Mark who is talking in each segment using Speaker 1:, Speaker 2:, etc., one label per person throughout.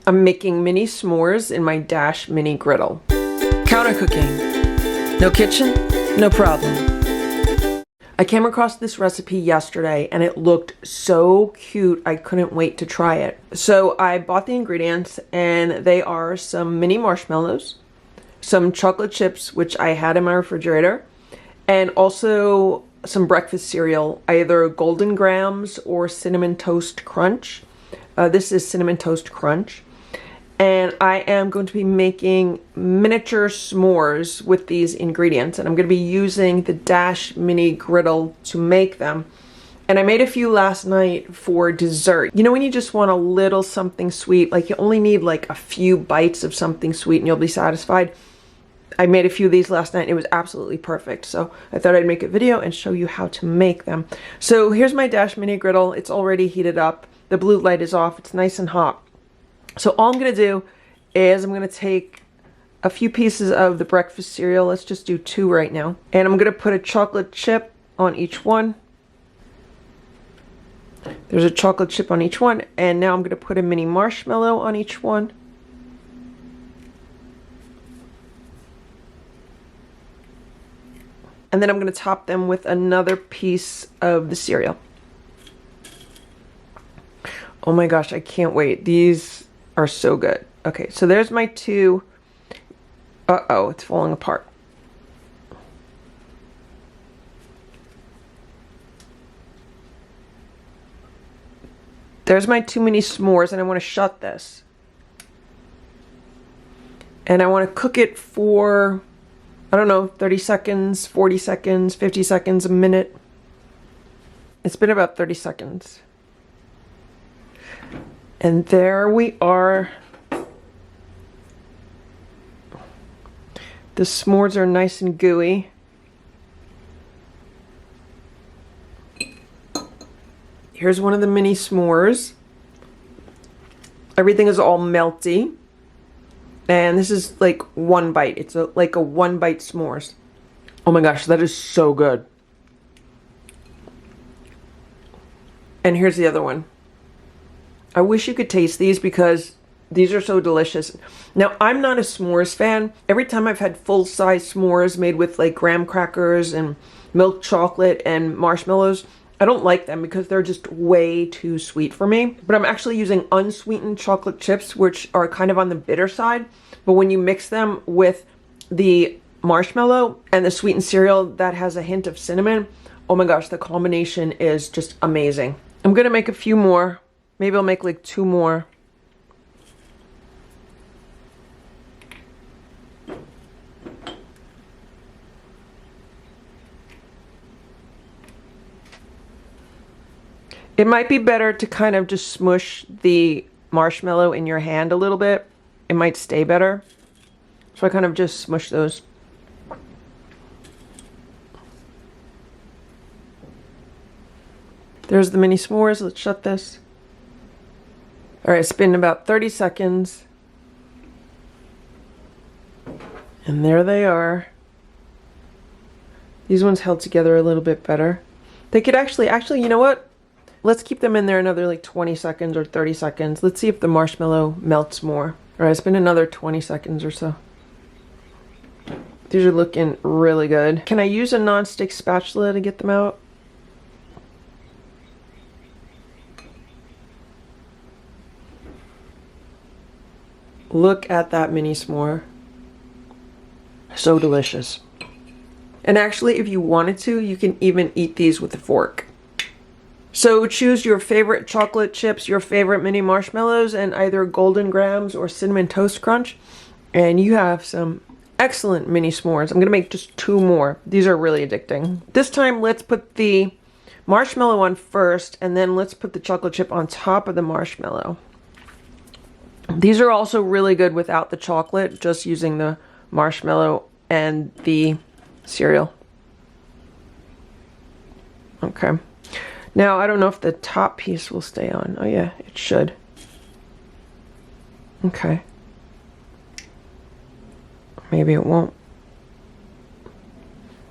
Speaker 1: I'm making mini s'mores in my Dash Mini Griddle. Counter cooking. No kitchen, no problem. I came across this recipe yesterday and it looked so cute, I couldn't wait to try it. So I bought the ingredients, and they are some mini marshmallows, some chocolate chips, which I had in my refrigerator, and also some breakfast cereal, either Golden Grahams or Cinnamon Toast Crunch. This is Cinnamon Toast Crunch. And I am going to be making miniature s'mores with these ingredients. And I'm going to be using the Dash Mini Griddle to make them. And I made a few last night for dessert. You know when you just want a little something sweet, like you only need like a few bites of something sweet and you'll be satisfied? I made a few of these last night and it was absolutely perfect. So I thought I'd make a video and show you how to make them. So here's my Dash Mini Griddle. It's already heated up. The blue light is off. It's nice and hot. So all I'm going to do is I'm going to take a few pieces of the breakfast cereal. Let's just do 2 right now. And I'm going to put a chocolate chip on each one. There's a chocolate chip on each one. And now I'm going to put a mini marshmallow on each one. And then I'm going to top them with another piece of the cereal. Oh my gosh, I can't wait. These are so good. Okay, so there's my 2. Uh-oh, it's falling apart. There's my 2 mini s'mores, and I want to shut this. And I want to cook it for, I don't know, 30 seconds, 40 seconds, 50 seconds, a minute. It's been about 30 seconds. And there we are. The s'mores are nice and gooey. Here's one of the mini s'mores. Everything is all melty. And this is like 1 bite. It's like a 1 bite s'mores. Oh my gosh, that is so good. And here's the other one. I wish you could taste these because these are so delicious. Now, I'm not a s'mores fan. Every time I've had full-size s'mores made with like graham crackers and milk chocolate and marshmallows, I don't like them because they're just way too sweet for me. But I'm actually using unsweetened chocolate chips, which are kind of on the bitter side. But when you mix them with the marshmallow and the sweetened cereal that has a hint of cinnamon, oh my gosh, the combination is just amazing. I'm gonna make a few more. Maybe I'll make like 2 more. It might be better to kind of just smush the marshmallow in your hand a little bit. It might stay better. So I kind of just smush those. There's the mini s'mores. Let's shut this. All right, it's been about 30 seconds. And there they are. These ones held together a little bit better. They could actually, you know what? Let's keep them in there another like 20 seconds or 30 seconds. Let's see if the marshmallow melts more. All right, it's been another 20 seconds or so. These are looking really good. Can I use a non-stick spatula to get them out? Look at that mini s'more. So delicious. And actually, if you wanted to, you can even eat these with a fork. So choose your favorite chocolate chips, your favorite mini marshmallows, and either Golden Grahams or Cinnamon Toast Crunch. And you have some excellent mini s'mores. I'm going to make just 2 more. These are really addicting. This time, let's put the marshmallow on first, and then let's put the chocolate chip on top of the marshmallow. These are also really good without the chocolate, just using the marshmallow and the cereal. Okay. Now, I don't know if the top piece will stay on. Oh yeah, it should. Okay. Maybe it won't.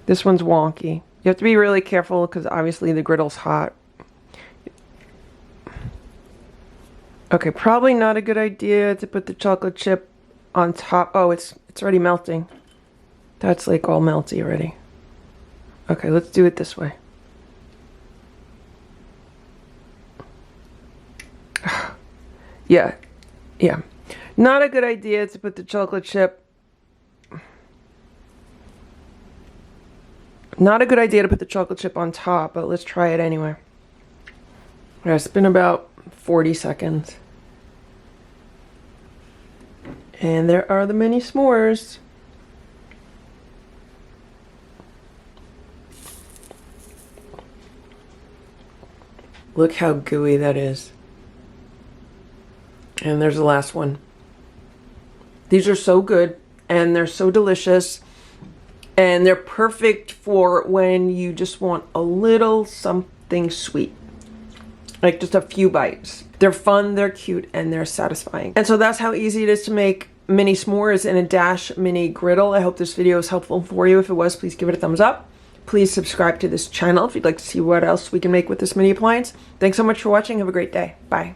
Speaker 1: This one's wonky. You have to be really careful because obviously the griddle's hot. Okay, probably not a good idea to put the chocolate chip on top. Oh, it's already melting. That's like all melty already. Okay, let's do it this way. Yeah. Not a good idea to put the chocolate chip. Not a good idea to put the chocolate chip on top, but let's try it anyway. Yeah, it's been about 40 seconds. And there are the mini s'mores. Look how gooey that is. And there's the last one. These are so good and they're so delicious. And they're perfect for when you just want a little something sweet. Like just a few bites. They're fun, they're cute, and they're satisfying. And so that's how easy it is to make mini s'mores in a Dash Mini Griddle. I hope this video was helpful for you. If it was, please give it a thumbs up. Please subscribe to this channel if you'd like to see what else we can make with this mini appliance. Thanks so much for watching. Have a great day. Bye.